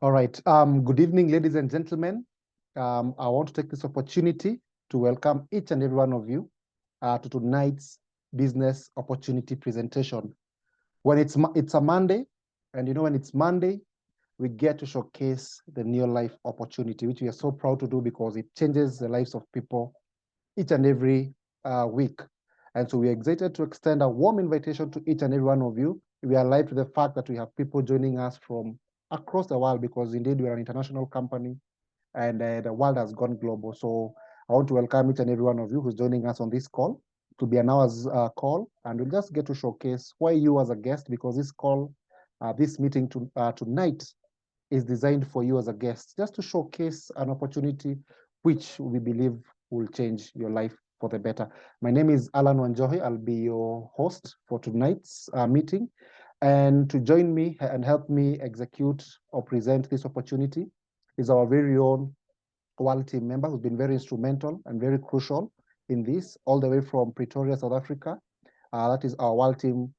All right. Good evening, ladies and gentlemen. I want to take this opportunity to welcome each and every one of you to tonight's business opportunity presentation. When it's a Monday, and you know when it's Monday, we get to showcase the Neolife opportunity, which we are so proud to do because it changes the lives of people each and every week. And so we're excited to extend a warm invitation to each and every one of you. We are alive to the fact that we have people joining us from across the world because indeed we're an international company and the world has gone global. So I want to welcome each and every one of you who's joining us on this call. To be an hour's call, and we'll just get to showcase why you as a guest, because this call, this meeting tonight is designed for you as a guest, just to showcase an opportunity which we believe will change your life for the better. My name is Alan Wanjohi. I'll be your host for tonight's meeting. And to join me and help me execute or present this opportunity is our very own world team member who's been very instrumental and very crucial in this, all the way from Pretoria, South Africa. That is our world team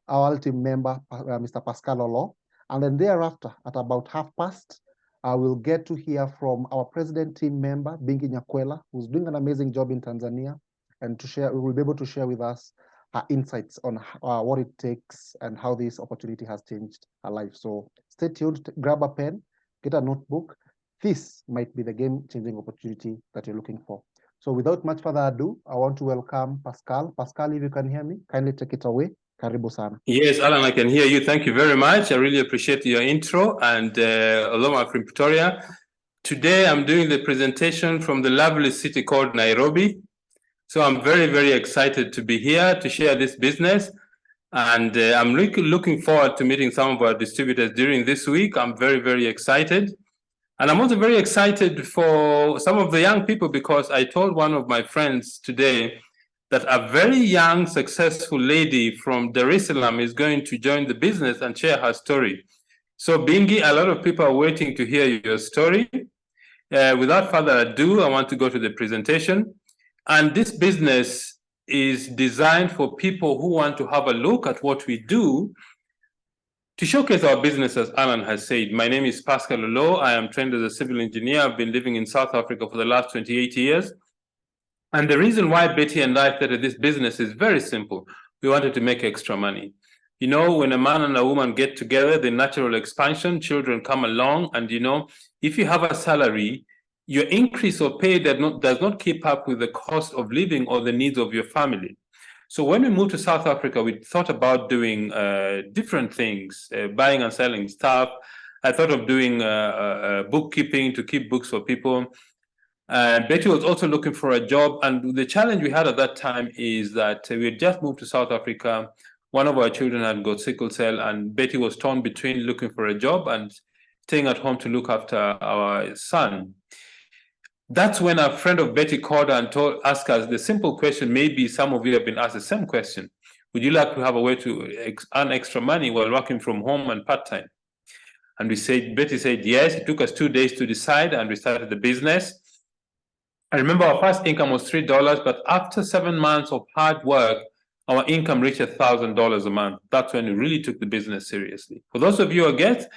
member, Mr. Pascal Oloo. And then thereafter, at about past, we'll get to hear from our president team member, Bingi Nyakwela, who's doing an amazing job in Tanzania, and we will be able to share with us her insights on what it takes and how this opportunity has changed her life. So stay tuned, grab a pen, get a notebook. This might be the game-changing opportunity that you're looking for. So without much further ado, I want to welcome Pascal. Pascal, if you can hear me, kindly take it away. Karibu sana. Yes, Alan, I can hear you. Thank you very much. I really appreciate your intro. And Oloo, I'm from Pretoria. Today, I'm doing the presentation from the lovely city called Nairobi. So I'm very, very excited to be here to share this business. And I'm looking forward to meeting some of our distributors during this week. I'm very, very excited. And I'm also very excited for some of the young people, because I told one of my friends today that a very young, successful lady from Dar es Salaam is going to join the business and share her story. So Bingi, a lot of people are waiting to hear your story. Without further ado, I want to go to the presentation. And this business is designed for people who want to have a look at what we do. To showcase our business, as Alan has said, my name is Pascal Oloo. I am trained as a civil engineer. I've been living in South Africa for the last 28 years. And the reason why Betty and I started this business is very simple. We wanted to make extra money. You know, when a man and a woman get together, the natural expansion, children come along. And, you know, if you have a salary, your increase of pay does not keep up with the cost of living or the needs of your family. So when we moved to South Africa, we thought about doing different things, buying and selling stuff. I thought of doing bookkeeping to keep books for people. Betty was also looking for a job. And the challenge we had at that time is that we had just moved to South Africa. One of our children had got sickle cell, and Betty was torn between looking for a job and staying at home to look after our son. That's when a friend of Betty called and asked us the simple question. Maybe some of you have been asked the same question. Would you like to have a way to earn extra money while working from home and part-time? And Betty said yes. It took us 2 days to decide, and we started the business. I remember our first income was $3, but after 7 months of hard work, our income reached $1,000 a month. That's when we really took the business seriously. For those of you who get,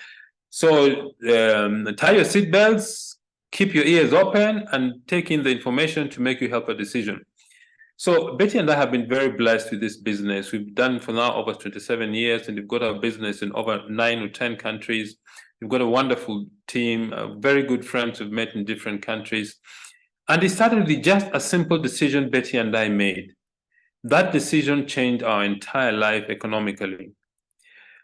so tie your seatbelts, keep your ears open, and take in the information to make you help a decision. So Betty and I have been very blessed with this business. We've done for now over 27 years, and we've got our business in over 9 or 10 countries. We've got a wonderful team, very good friends we've met in different countries. And it started with just a simple decision Betty and I made. That decision changed our entire life economically.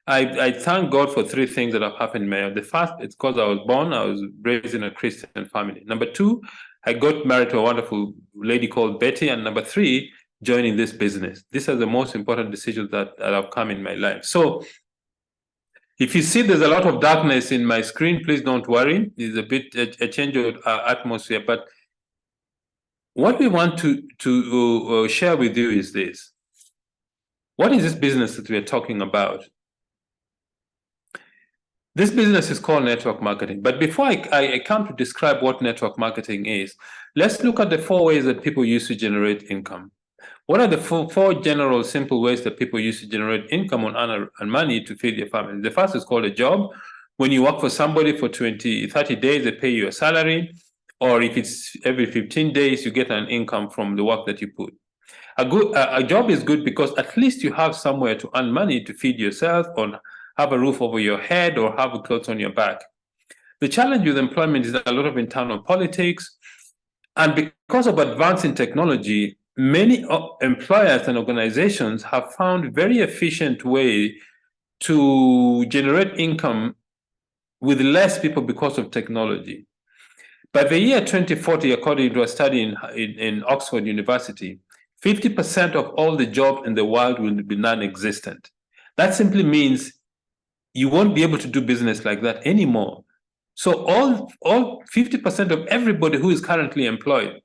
I thank God for 3 things that have happened, Mayor. The first, it's because I was raised in a Christian family. Number 2, I got married to a wonderful lady called Betty. And number 3, joining this business. These are the most important decisions that have come in my life. So if you see there's a lot of darkness in my screen, please don't worry. It's a bit a change of atmosphere. But what we want to share with you is this. What is this business that we are talking about? This business is called network marketing. But before I come to describe what network marketing is, let's look at the 4 ways that people use to generate income. What are the four general simple ways that people use to generate income and money to feed their family? The first is called a job. When you work for somebody for 20, 30 days, they pay you a salary, or if it's every 15 days, you get an income from the work that you put. A job is good because at least you have somewhere to earn money to feed yourself, or have a roof over your head, or have clothes on your back. The challenge with employment is a lot of internal politics, and because of advancing technology, many employers and organizations have found very efficient way to generate income with less people because of technology. By the year 2040, according to a study in Oxford University, 50% of all the jobs in the world will be non-existent. That simply means you won't be able to do business like that anymore. So all 50% of everybody who is currently employed,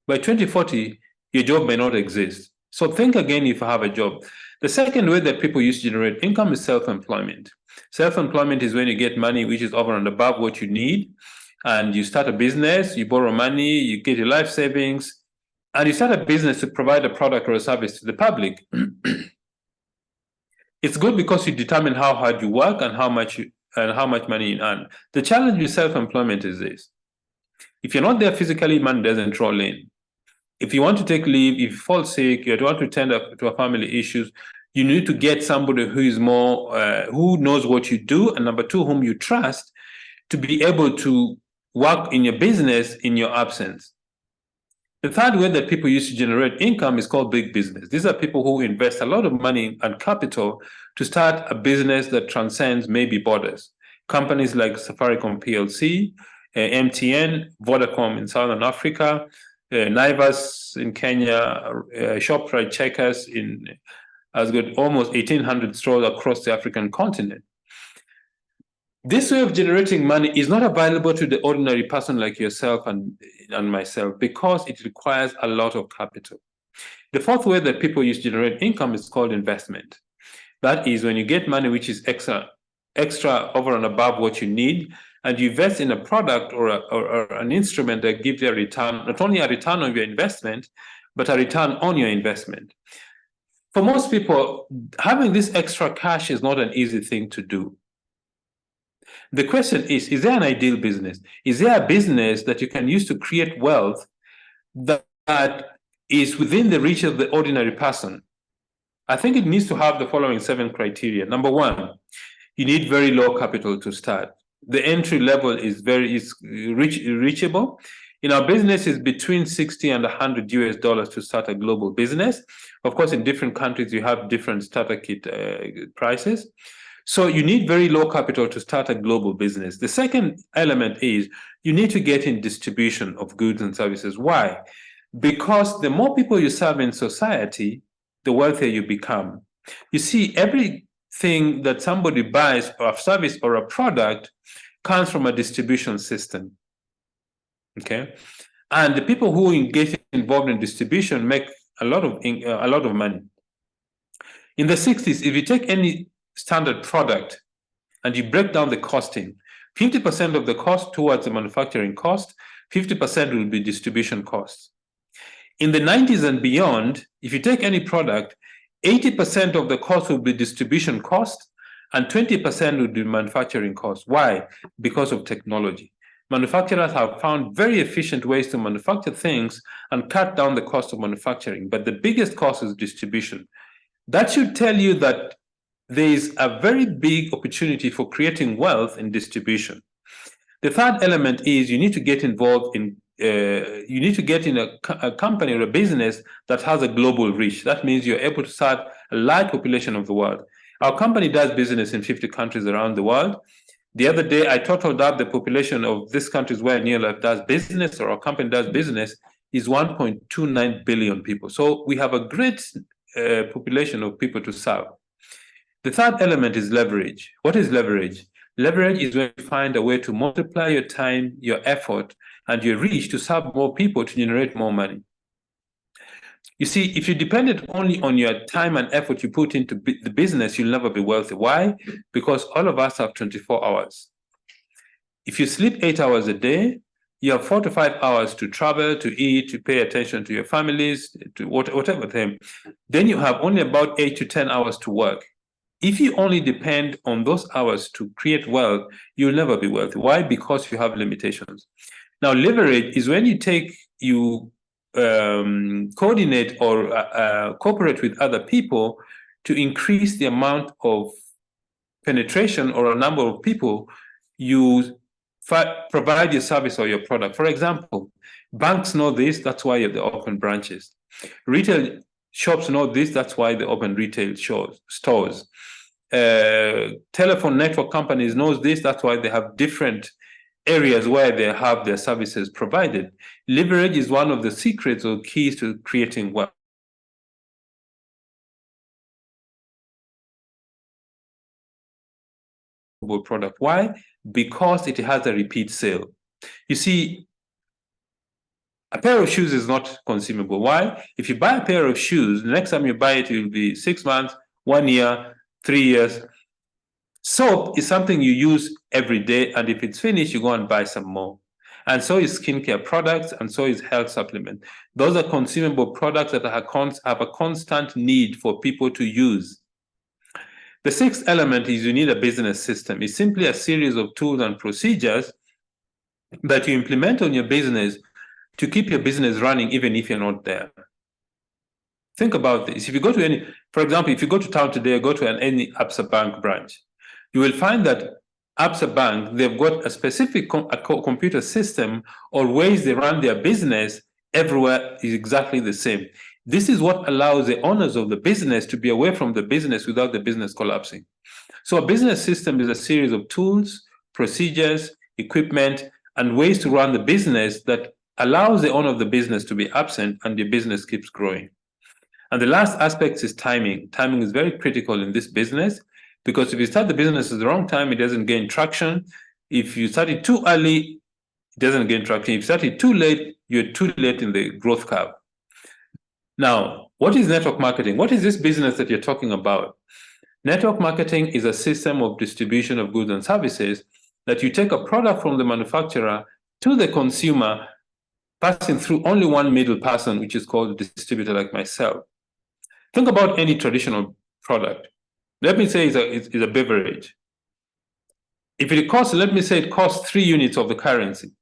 by 2040, your job may not exist. So think again if you have a job. The second way that people use to generate income is self-employment. Self-employment is when you get money which is over and above what you need, and you start a business, you borrow money, you get your life savings, and you start a business to provide a product or a service to the public. It's good because you determine how hard you work and how much money you earn. The challenge with self-employment is this: if you're not there physically, money doesn't roll in. If you want to take leave, if you fall sick, you want to attend to a family issues, you need to get somebody who is more, who knows what you do, and number two, whom you trust, to be able to work in your business in your absence. The third way that people use to generate income is called big business. These are people who invest a lot of money and capital to start a business that transcends maybe borders. Companies like Safaricom PLC, MTN, Vodacom in Southern Africa, Naivas in Kenya, ShopRite Checkers has got almost 1,800 stores across the African continent. This way of generating money is not available to the ordinary person like yourself and myself because it requires a lot of capital. The fourth way that people use to generate income is called investment. That is when you get money which is extra over and above what you need, and you invest in a product or an instrument that gives you a return, not only a return on your investment, but a return on your investment. For most people, having this extra cash is not an easy thing to do. The question is there an ideal business? Is there a business that you can use to create wealth that is within the reach of the ordinary person? I think it needs to have the following 7 criteria. Number one, you need very low capital to start. The entry level is reachable. In our business, is between $60 and $100 to start a global business. Of course, in different countries, you have different starter kit prices. So you need very low capital to start a global business. The second element is you need to get in distribution of goods and services. Why? Because the more people you serve in society, the wealthier you become. You see, everything that somebody buys, or a service or a product, comes from a distribution system. Okay, and the people who get involved in distribution make a lot of money. In the 60s, if you take any standard product and you break down the costing, 50% of the cost towards the manufacturing cost, 50% will be distribution costs. In the 90s and beyond, if you take any product, 80% of the cost will be distribution cost and 20% will be manufacturing cost. Why? Because of technology. Manufacturers have found very efficient ways to manufacture things and cut down the cost of manufacturing, but the biggest cost is distribution. That should tell you that there is a very big opportunity for creating wealth in distribution. The third element is you need to get involved in, you need to get in a company or a business that has a global reach. That means you're able to serve a large population of the world. Our company does business in 50 countries around the world. The other day, I totaled up the population of these countries where Neolife does business, or our company does business, is 1.29 billion people. So we have a great population of people to serve. The third element is leverage. What is leverage? Leverage is when you find a way to multiply your time, your effort, and your reach to serve more people to generate more money. You see, if you depended only on your time and effort you put into the business, you'll never be wealthy. Why? Because all of us have 24 hours. If you sleep 8 hours a day, you have 4 to 5 hours to travel, to eat, to pay attention to your families, to whatever thing. Then you have only about 8 to 10 hours to work. If you only depend on those hours to create wealth, you'll never be wealthy. Why? Because you have limitations. Now, leverage is when you coordinate or cooperate with other people to increase the amount of penetration or a number of people you provide your service or your product. For example, banks know this, that's why they open branches. Retail shops know this, that's why they open retail stores. Telephone network companies know this, that's why they have different areas where they have their services provided. Leverage is one of the secrets or keys to creating wealth. Product. Why? Because it has a repeat sale. You see, a pair of shoes is not consumable. Why? If you buy a pair of shoes, the next time you buy it, it will be 6 months, 1 year, 3 years. Soap is something you use every day, and if it's finished, you go and buy some more. And so is skincare products, and so is health supplement. Those are consumable products that have a constant need for people to use. The sixth element is you need a business system. It's simply a series of tools and procedures that you implement on your business to keep your business running even if you're not there. Think about this. If you go to for example, if you go to town today, go to any Absa Bank branch, you will find that Absa Bank, they've got a specific computer system or ways they run their business everywhere is exactly the same. This is what allows the owners of the business to be away from the business without the business collapsing. So a business system is a series of tools, procedures, equipment, and ways to run the business that allows the owner of the business to be absent and the business keeps growing. And the last aspect is timing. Timing is very critical in this business because if you start the business at the wrong time, it doesn't gain traction. If you start it too early, it doesn't gain traction. If you start it too late, you're too late in the growth curve. Now, what is network marketing? What is this business that you're talking about? Network marketing is a system of distribution of goods and services that you take a product from the manufacturer to the consumer, passing through only one middle person, which is called a distributor like myself. Think about any traditional product. Let me say it's a beverage. If it costs, let me say it costs 3 units of the currency.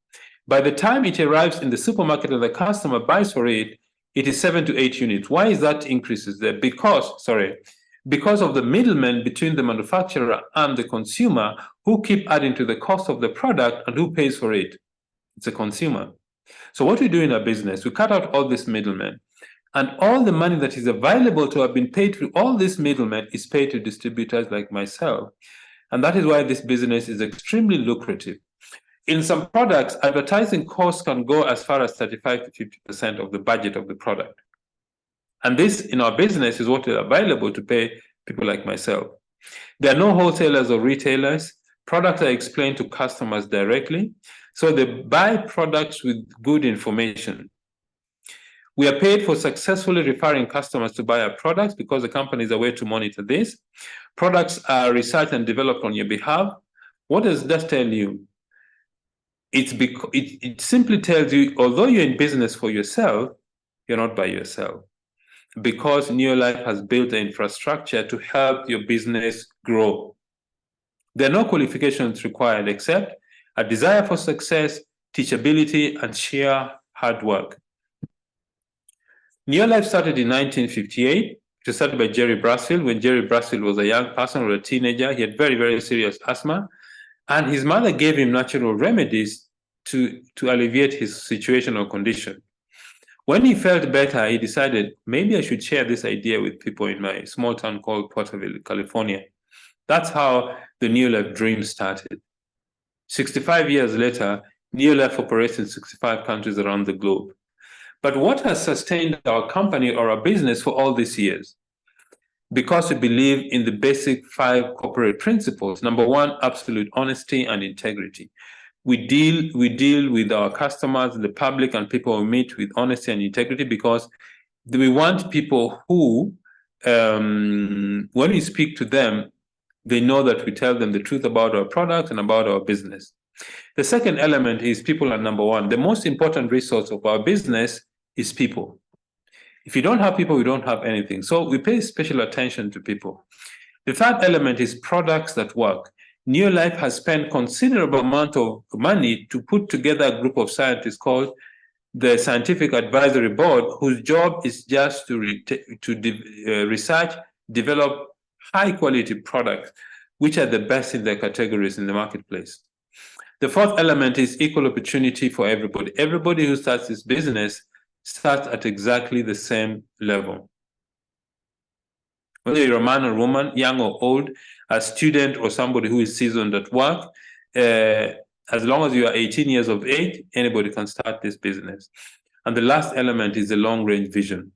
By the time it arrives in the supermarket and the customer buys for it, it is 7 to 8 units. Why is that increases there? Because of the middlemen between the manufacturer and the consumer who keep adding to the cost of the product, and who pays for it? It's a consumer. So what we do in our business, we cut out all these middlemen, and all the money that is available to have been paid through all these middlemen is paid to distributors like myself. And that is why this business is extremely lucrative. In some products, advertising costs can go as far as 35 to 50% of the budget of the product. And this, in our business, is what is available to pay people like myself. There are no wholesalers or retailers. Products are explained to customers directly. So they buy products with good information. We are paid for successfully referring customers to buy our products because the company is a way to monitor this. Products are researched and developed on your behalf. What does that tell you? It simply tells you, although you're in business for yourself, you're not by yourself. Because Neolife has built the infrastructure to help your business grow. There are no qualifications required except a desire for success, teachability, and sheer hard work. Neolife started in 1958. It was started by Jerry Brasfield when Jerry Brasfield was a young person or a teenager. He had very, very serious asthma. And his mother gave him natural remedies to alleviate his situation or condition. When he felt better, he decided, maybe I should share this idea with people in my small town called Porterville, California. That's how the Neolife dream started. 65 years later, Neolife operates in 65 countries around the globe. But what has sustained our company or our business for all these years? Because we believe in the basic 5 corporate principles. Number 1, absolute honesty and integrity. We deal with our customers, the public, and people we meet with honesty and integrity because we want people who, when we speak to them, they know that we tell them the truth about our product and about our business. The second element is people are number 1. The most important resource of our business is people. If you don't have people, you don't have anything. So we pay special attention to people. The third element is products that work. Neolife has spent considerable amount of money to put together a group of scientists called the Scientific Advisory Board, whose job is just to research, develop high-quality products, which are the best in their categories in the marketplace. The fourth element is equal opportunity for everybody. Everybody who starts this business starts at exactly the same level. Whether you're a man or woman, young or old, a student or somebody who is seasoned at work, as long as you are 18 years of age, anybody can start this business. And the last element is the long-range vision.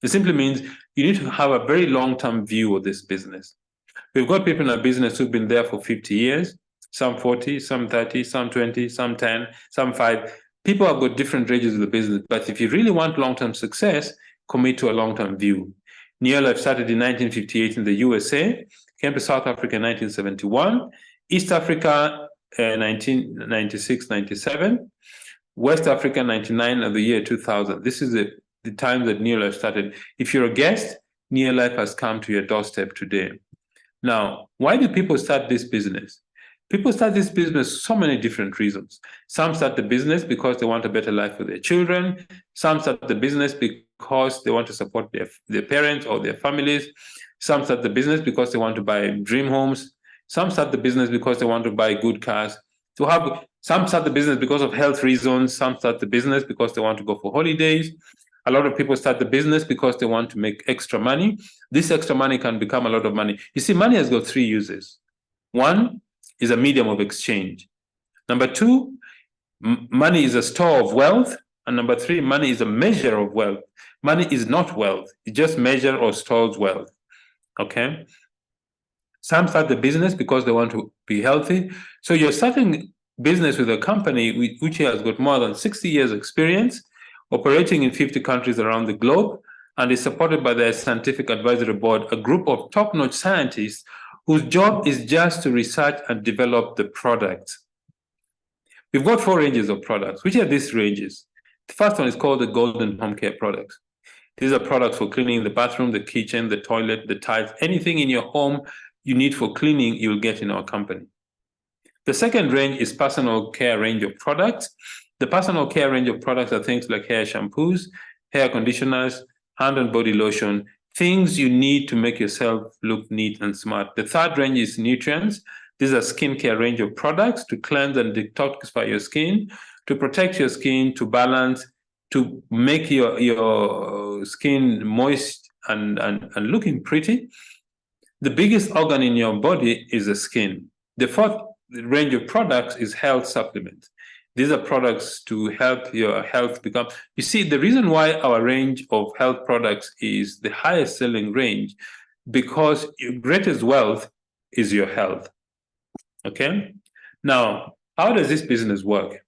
It simply means you need to have a very long-term view of this business. We've got people in our business who've been there for 50 years, some 40, some 30, some 20, some 10, some 5. People have got different ranges of the business, but if you really want long-term success, commit to a long-term view. Neolife started in 1958 in the USA, came to South Africa in 1971, East Africa 1996-97, West Africa 99, and the year 2000. This is the time that Neolife started. If you're a guest, Neolife has come to your doorstep today. Now, why do people start this business? People start this business for so many different reasons. Some start the business because they want a better life for their children. Some start the business because they want to support their parents or their families. Some start the business because they want to buy dream homes. Some start the business because they want to buy good cars. Some start the business because of health reasons. Some start the business because they want to go for holidays. A lot of people start the business because they want to make extra money. This extra money can become a lot of money. You see, money has got 3 uses. One is a medium of exchange. Number 2, money is a store of wealth. And number 3, money is a measure of wealth. Money is not wealth. It just measures or stores wealth. Okay? Some start the business because they want to be healthy. So you're starting business with a company which has got more than 60 years experience, operating in 50 countries around the globe, and is supported by the Scientific Advisory Board, a group of top-notch scientists whose job is just to research and develop the products. We've got 4 ranges of products. Which are these ranges? The first one is called the Golden Home Care products. These are products for cleaning the bathroom, the kitchen, the toilet, the tiles, anything in your home you need for cleaning, you'll get in our company. The second range is personal care range of products. The personal care range of products are things like hair shampoos, hair conditioners, hand and body lotion, things you need to make yourself look neat and smart. The third range is nutrients. These are skincare range of products to cleanse and detoxify your skin, to protect your skin, to balance, to make your skin moist and looking pretty. The biggest organ in your body is the skin. The fourth range of products is health supplements. These are products to help your health become. You see, the reason why our range of health products is the highest selling range, because your greatest wealth is your health. Okay? Now, how does this business work?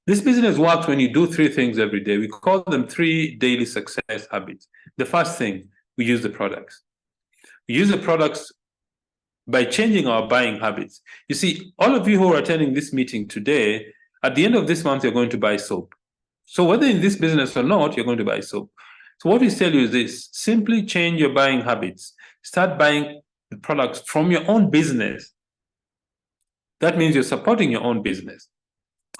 This business works when you do 3 things every day. We call them 3 daily success habits. The first thing, we use the products. We use the products by changing our buying habits. You see, all of you who are attending this meeting today, at the end of this month, you're going to buy soap. So whether in this business or not, you're going to buy soap. So what we tell you is this: simply change your buying habits. Start buying the products from your own business. That means you're supporting your own business.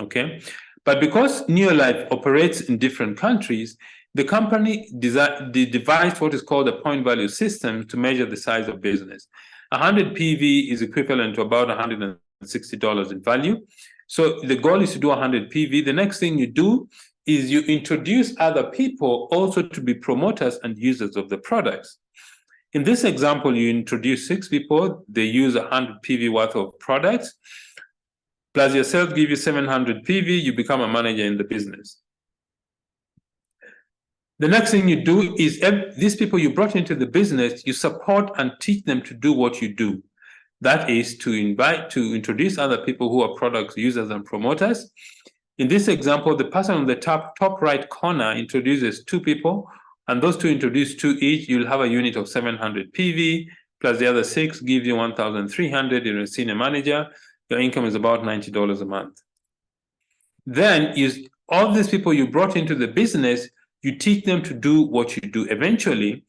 Okay? But because Neolife operates in different countries, the company devised what is called a point value system to measure the size of business. 100 PV is equivalent to about $160 in value. So the goal is to do 100 PV. The next thing you do is you introduce other people also to be promoters and users of the products. In this example, you introduce 6 people. They use 100 PV worth of products. Plus yourself give you 700 PV. You become a manager in the business. The next thing you do is these people you brought into the business, you support and teach them to do what you do. That is to introduce other people who are product users and promoters. In this example, the person on the top right corner introduces 2 people, and those 2 introduce 2 each. You'll have a unit of 700 PV, plus the other 6 give you 1,300. You're a senior manager. Your income is about $90 a month. Then all these people you brought into the business, you teach them to do what you do. Eventually,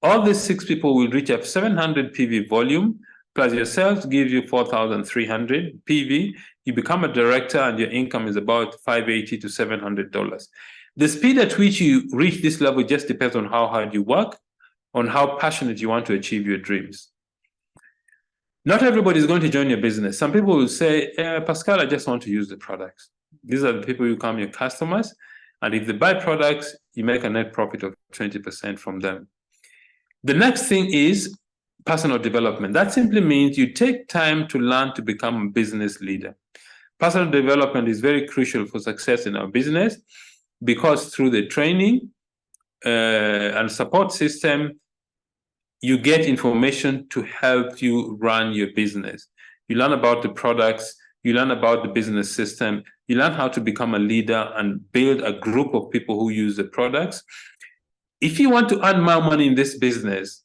All these 6 people will reach a 700 PV volume, plus your sales give you 4,300 PV. You become a director and your income is about $580 to $700. The speed at which you reach this level just depends on how hard you work, on how passionate you want to achieve your dreams. Not everybody is going to join your business. Some people will say, Pascal, I just want to use the products. These are the people who become your customers. And if they buy products, you make a net profit of 20% from them. The next thing is personal development. That simply means you take time to learn to become a business leader. Personal development is very crucial for success in our business because through the training and support system, you get information to help you run your business. You learn about the products, you learn about the business system, you learn how to become a leader and build a group of people who use the products. If you want to earn more money in this business,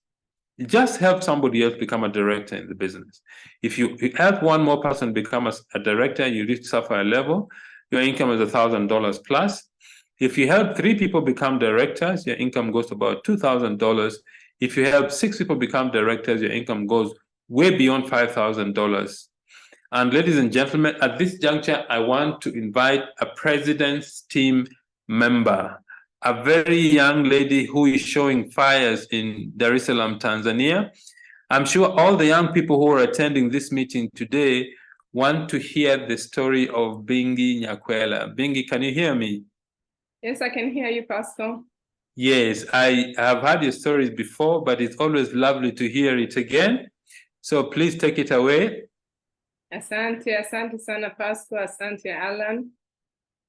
just help somebody else become a director in the business. If you help one more person become a director, you reach Sapphire level, your income is $1,000 plus. If you help 3 people become directors, your income goes to about $2,000. If you help 6 people become directors, your income goes way beyond $5,000. And ladies and gentlemen, at this juncture, I want to invite a president's team member, a very young lady who is showing fires in Dar es Salaam, Tanzania. I'm sure all the young people who are attending this meeting today want to hear the story of Bingi Nyakwela. Bingi, can you hear me? Yes, I can hear you, Pascal. Yes, I have heard your stories before, but it's always lovely to hear it again. So please take it away. Asante sana Pascal, asante Alan.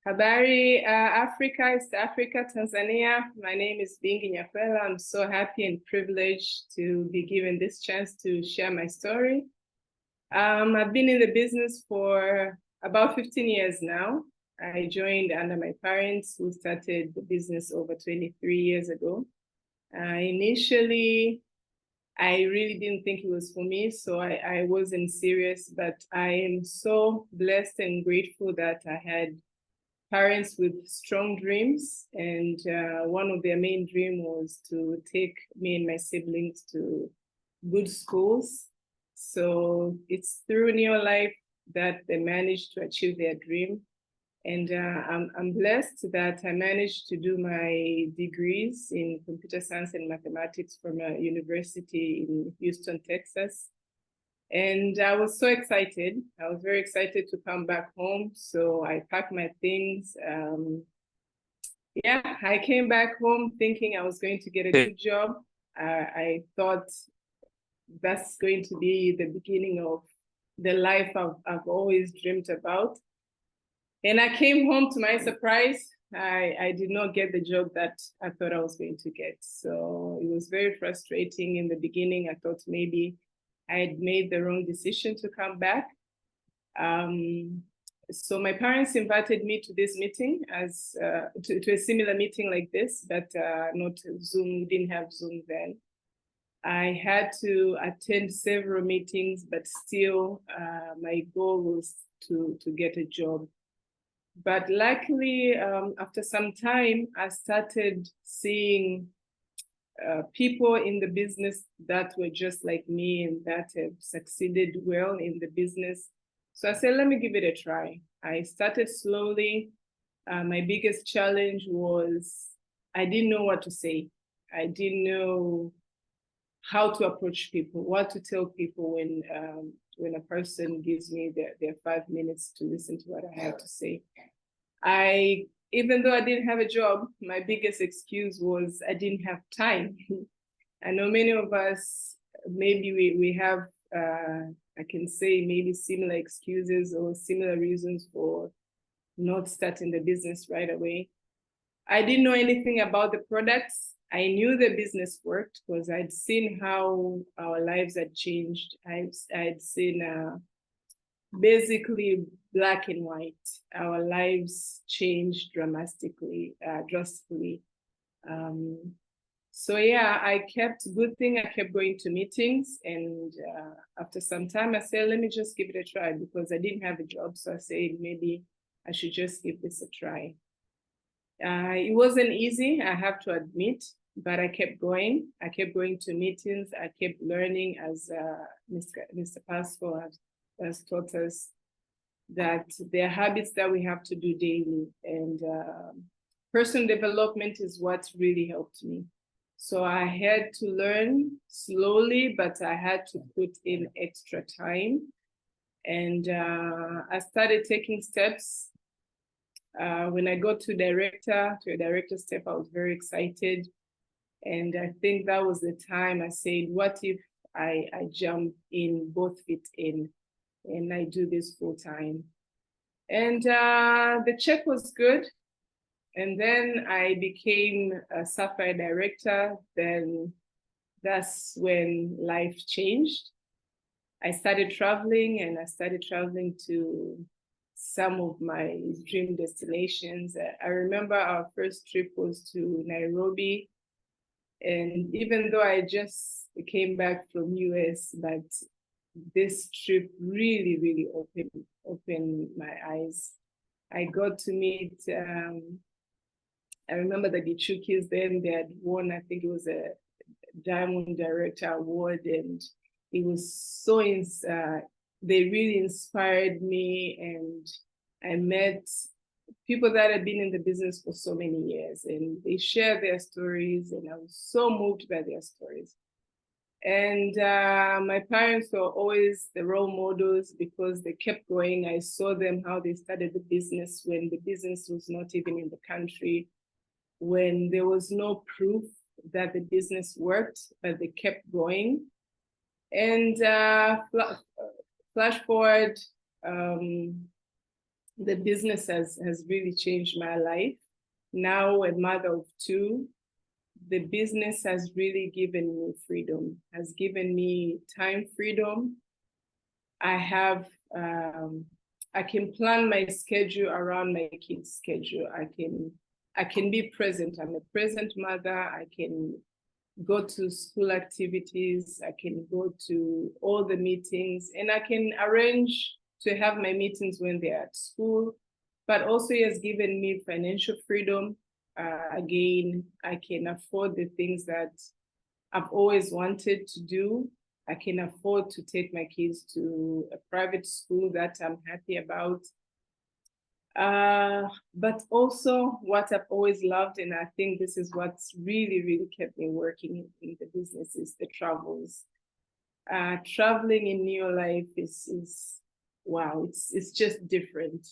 Habari, Africa, East Africa, Tanzania. My name is Bingi Nyakwela. I'm so happy and privileged to be given this chance to share my story. I've been in the business for about 15 years now. I joined under my parents who started the business over 23 years ago. Initially, I really didn't think it was for me, so I wasn't serious, but I am so blessed and grateful that I had parents with strong dreams, and one of their main dreams was to take me and my siblings to good schools. So it's through Neolife that they managed to achieve their dream. And I'm blessed that I managed to do my degrees in computer science and mathematics from a university in Houston, Texas. And I was so excited. I was very excited to come back home. So I packed my things. I came back home thinking I was going to get a good job. I thought that's going to be the beginning of the life I've always dreamed about. And I came home, to my surprise, I did not get the job that I thought I was going to get. So it was very frustrating in the beginning. I thought maybe I had made the wrong decision to come back. So my parents invited me to this meeting, to a similar meeting like this, but not Zoom. We didn't have Zoom then. I had to attend several meetings, but still my goal was to get a job. But luckily, after some time, I started seeing people in the business that were just like me and that have succeeded well in the business. So I said, let me give it a try. I started slowly. My biggest challenge was I didn't know what to say. I didn't know how to approach people, what to tell people when a person gives me their 5 minutes to listen to what I have to say. Even though I didn't have a job, my biggest excuse was I didn't have time. I know many of us, maybe we have, I can say maybe similar excuses or similar reasons for not starting the business right away. I didn't know anything about the products. I knew the business worked because I'd seen how our lives had changed. I'd seen basically black and white. Our lives changed drastically. So yeah, I kept going to meetings, and after some time I said, let me just give it a try, because I didn't have a job. So I said, maybe I should just give this a try. It wasn't easy, I have to admit. but I kept going. I kept going to meetings. I kept learning, as Mr. Pascal has taught us, that there are habits that we have to do daily. And personal development is what really helped me. So I had to learn slowly, but I had to put in extra time. And I started taking steps. When I got to a director step, I was very excited. And I think that was the time I said, what if I jump in, both feet in, and I do this full time? And the check was good. And then I became a Sapphire director. Then that's when life changed. I started traveling, and I started traveling to some of my dream destinations. I remember our first trip was to Nairobi. And even though I just came back from US, but this trip really, really opened my eyes. I got to meet, I remember the Gichukis then, they had won, I think it was a Diamond Director Award, and it was so, they really inspired me, and I met people that had been in the business for so many years, and they shared their stories, and I was so moved by their stories. And my parents were always the role models because they kept going. I saw them, how they started the business when the business was not even in the country, when there was no proof that the business worked, but they kept going. And flash forward, the business has really changed my life. Now a mother of two, the business has really given me freedom, has given me time freedom. I have, I can plan my schedule around my kids' schedule. I can be present. I'm a present mother. I can go to school activities. I can go to all the meetings, and I can arrange to have my meetings when they're at school, but also it has given me financial freedom. Again, I can afford the things that I've always wanted to do. I can afford to take my kids to a private school that I'm happy about. But also what I've always loved, and I think this is what's really, really kept me working in the business, is the travels. Traveling in Neolife is wow, it's just different.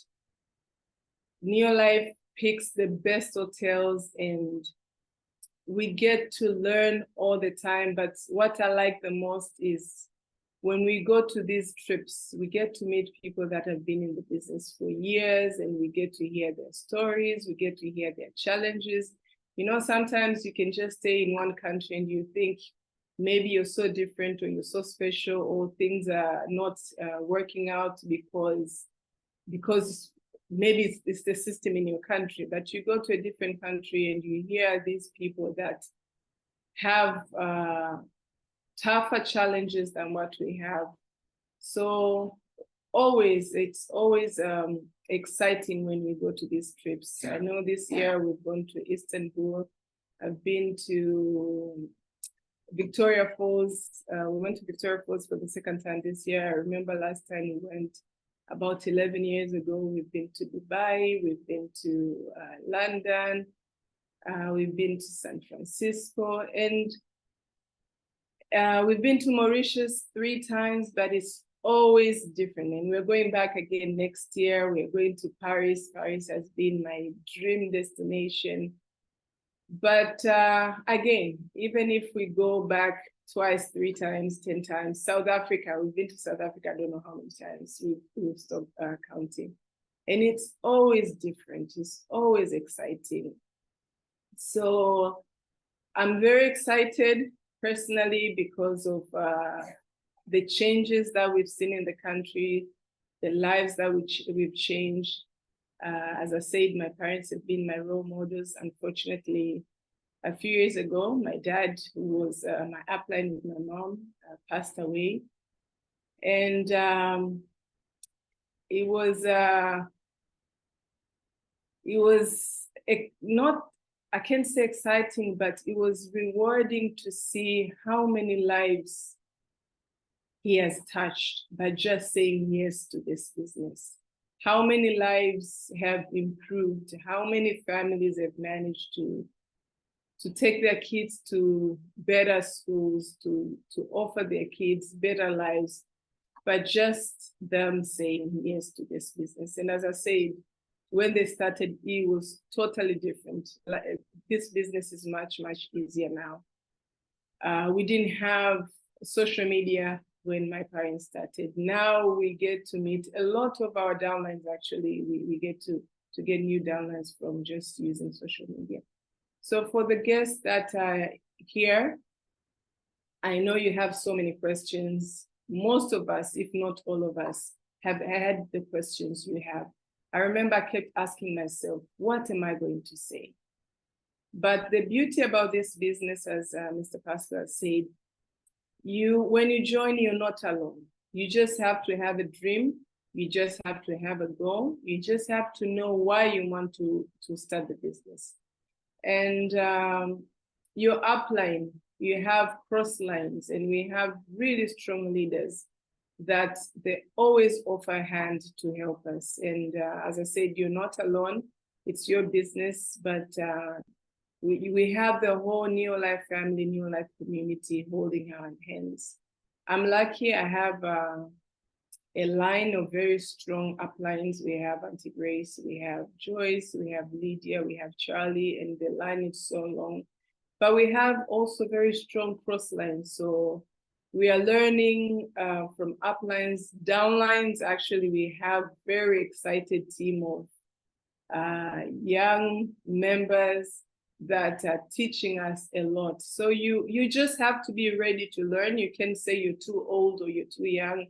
Neolife picks the best hotels, and we get to learn all the time. But what I like the most is when we go to these trips, we get to meet people that have been in the business for years, and we get to hear their stories, we get to hear their challenges. You know, sometimes you can just stay in one country and you think maybe you're so different, or you're so special, or things are not working out because maybe it's the system in your country. But you go to a different country and you hear these people that have tougher challenges than what we have. So it's always exciting when we go to these trips. I know this year we've gone to Istanbul. I've been to Victoria Falls. We went to Victoria Falls for the second time this year. I remember last time we went about 11 years ago. We've been to Dubai, we've been to London, we've been to San Francisco, and we've been to Mauritius 3 times, but it's always different. And we're going back again next year. We're going to Paris. Paris has been my dream destination. But again, even if we go back twice, 3 times, 10 times, South Africa, we've been to South Africa, I don't know how many times, we've stopped counting. And it's always different, it's always exciting. So I'm very excited personally because of the changes that we've seen in the country, the lives that we've changed. As I said, my parents have been my role models. Unfortunately, a few years ago, my dad, who was my upline with my mom, passed away. And it was not I can't say exciting, but it was rewarding to see how many lives he has touched by just saying yes to this business. How many lives have improved? How many families have managed to take their kids to better schools, to offer their kids better lives, by just them saying yes to this business. And as I said, when they started, it was totally different. Like, this business is much, much easier now. We didn't have social media when my parents started. Now we get to meet a lot of our downlines. Actually, we get to get new downlines from just using social media. So for the guests that are here, I know you have so many questions. Most of us, if not all of us, have had the questions you have. I remember I kept asking myself, what am I going to say? But the beauty about this business, as Mr. Pascal said, when you join, you're not alone. You just have to have a dream. You just have to have a goal. You just have to know why you want to start the business. And your upline, you have cross lines, and we have really strong leaders that they always offer a hand to help us. And as I said, you're not alone. It's your business, but we have the whole Neolife family, Neolife community holding our hands. I'm lucky I have a line of very strong uplines. We have Auntie Grace, we have Joyce, we have Lydia, we have Charlie, and the line is so long. But we have also very strong cross lines. So we are learning from uplines, downlines. Actually, we have very excited team of young members that are teaching us a lot. So you just have to be ready to learn. You can say you're too old or you're too young.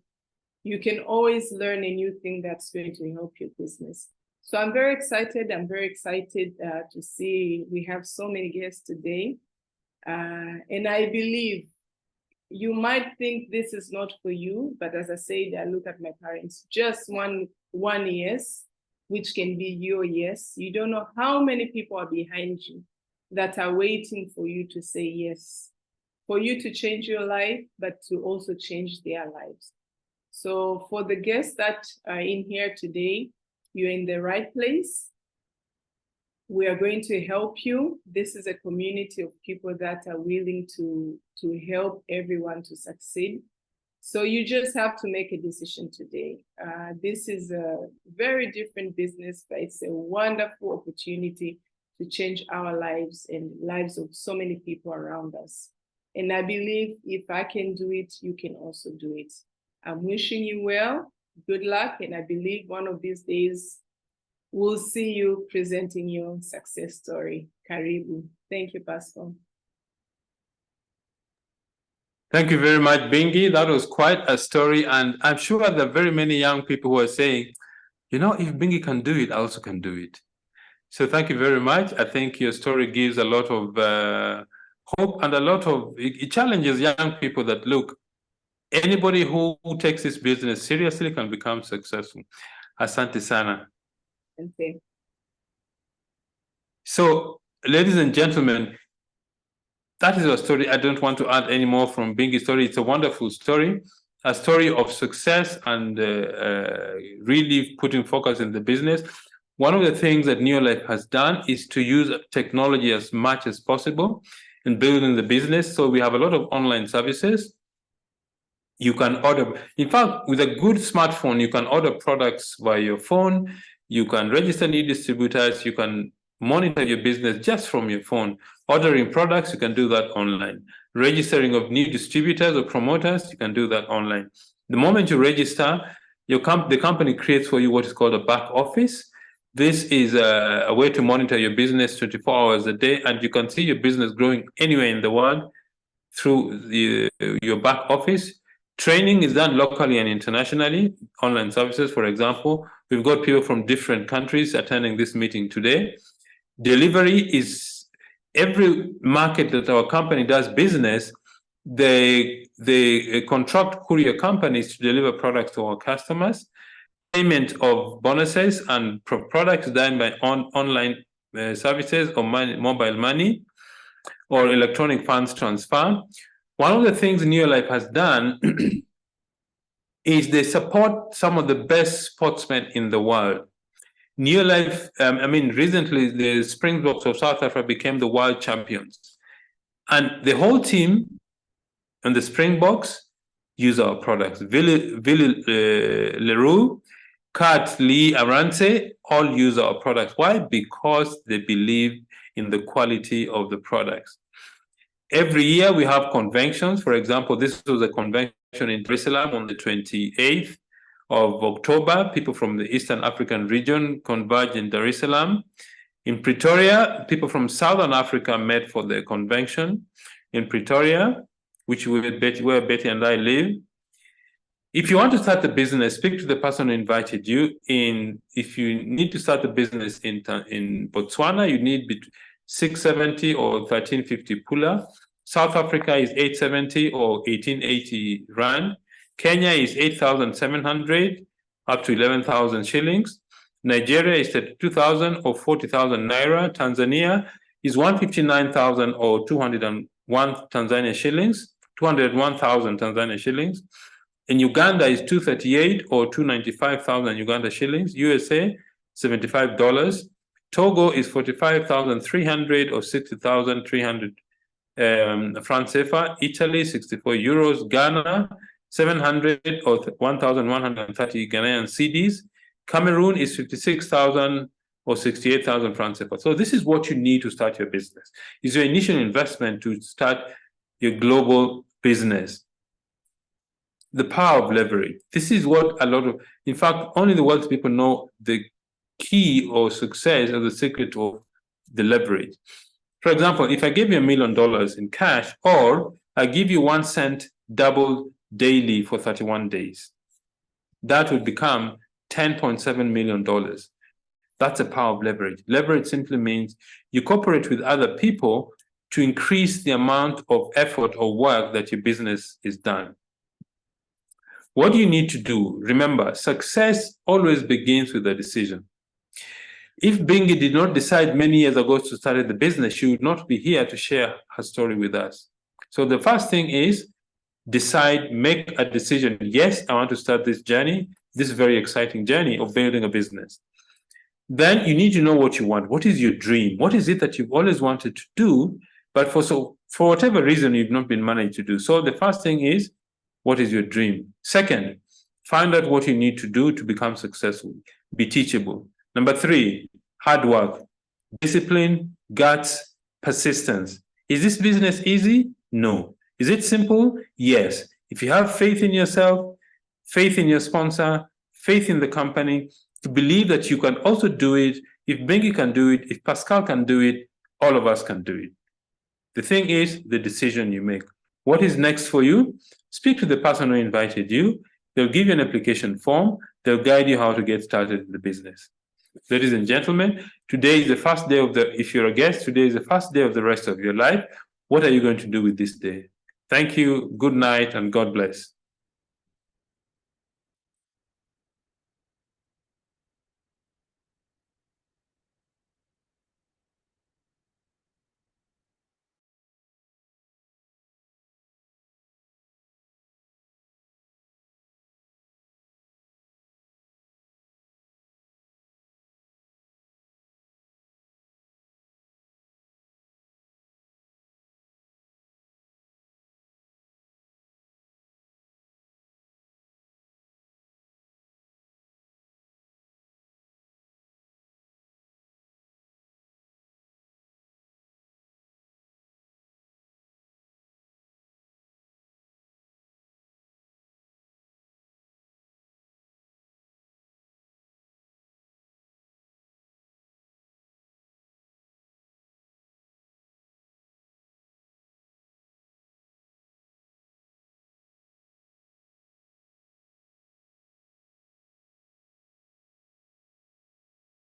You can always learn a new thing that's going to help your business. So I'm very excited. I'm very excited to see we have so many guests today. And I believe you might think this is not for you, but as I said, I look at my parents, just one yes, which can be your yes. You don't know how many people are behind you that are waiting for you to say yes, for you to change your life, but to also change their lives. So for the guests that are in here today, you're in the right place. We are going to help you. This is a community of people that are willing to help everyone to succeed. So you just have to make a decision today. This is a very different business, but it's a wonderful opportunity to change our lives and lives of so many people around us. And I believe if I can do it, you can also do it. I'm wishing you well, good luck, and I believe one of these days we'll see you presenting your success story. Karibu. Thank you, Pascal. Thank you very much, Bingi. That was quite a story. And I'm sure there are very many young people who are saying, you know, if Bingi can do it, I also can do it. So thank you very much. I think your story gives a lot of hope and a lot of, it challenges young people that, look, anybody who takes this business seriously can become successful. Asante sana. Okay. So, ladies and gentlemen, that is a story. I don't want to add any more from Bingi's story. It's a wonderful story, a story of success and really putting focus in the business. One of the things that Neolife has done is to use technology as much as possible in building the business. So we have a lot of online services. You can order, in fact, with a good smartphone, you can order products via your phone. You can register new distributors. You can monitor your business just from your phone. Ordering products, you can do that online. Registering of new distributors or promoters, you can do that online. The moment you register, the company creates for you what is called a back office. This is a way to monitor your business 24 hours a day, and you can see your business growing anywhere in the world through your back office. Training is done locally and internationally, online services, for example. We've got people from different countries attending this meeting today. Delivery is every market that our company does business, they contract courier companies to deliver products to our customers. Payment of bonuses and products done by online services or mobile money or electronic funds transfer. One of the things Neolife has done is they support some of the best sportsmen in the world. Neolife, recently the Springboks of South Africa became the world champions. And the whole team and the Springboks use our products. Vili Leroux, Kat Lee Arance all use our products. Why? Because they believe in the quality of the products. Every year we have conventions. For example, this was a convention in Dar es Salaam on the 28th of October. People from the Eastern African region converged in Dar es Salaam. In Pretoria, people from Southern Africa met for the convention in Pretoria, which where Betty and I live. If you want to start a business, speak to the person who invited you. If you need to start a business in Botswana, you need 670 or 1350 pula. South Africa is 870 or 1880 rand. Kenya is 8,700 up to 11,000 shillings. Nigeria is 32,000 or 40,000 naira. Tanzania is 159,000 or 201 Tanzania shillings, 201,000 Tanzania shillings. In Uganda is 238 or 295,000 Uganda shillings. USA, $75. Togo is 45,300 or 60,300 francs CFA. Italy, 64 euros. Ghana, 700 or 1,130 Ghanaian cedis. Cameroon is 56,000 or 68,000 francs CFA. So this is what you need to start your business. Is your initial investment to start your global business. The power of leverage. This is what in fact, only the wealthy people know the key or success or the secret of the leverage. For example, if I give you $1 million in cash, or I give you 1 cent double daily for 31 days, that would become $10.7 million. That's the power of leverage. Leverage simply means you cooperate with other people to increase the amount of effort or work that your business is done. What do you need to do? Remember, success always begins with a decision. If Bingi did not decide many years ago to start the business, she would not be here to share her story with us. So the first thing is decide, make a decision. Yes, I want to start this journey, this very exciting journey of building a business. Then you need to know what you want. What is your dream? What is it that you've always wanted to do, but for whatever reason, you've not been managed to do? So the first thing is, what is your dream? Second, find out what you need to do to become successful. Be teachable. Number 3, hard work, discipline, guts, persistence. Is this business easy? No. Is it simple? Yes. If you have faith in yourself, faith in your sponsor, faith in the company, to believe that you can also do it. If Bingi can do it, if Pascal can do it, all of us can do it. The thing is the decision you make. What is next for you? Speak to the person who invited you. They'll give you an application form. They'll guide you how to get started in the business. Ladies and gentlemen, today is the first day if you're a guest, today is the first day of the rest of your life. What are you going to do with this day? Thank you, good night, and God bless.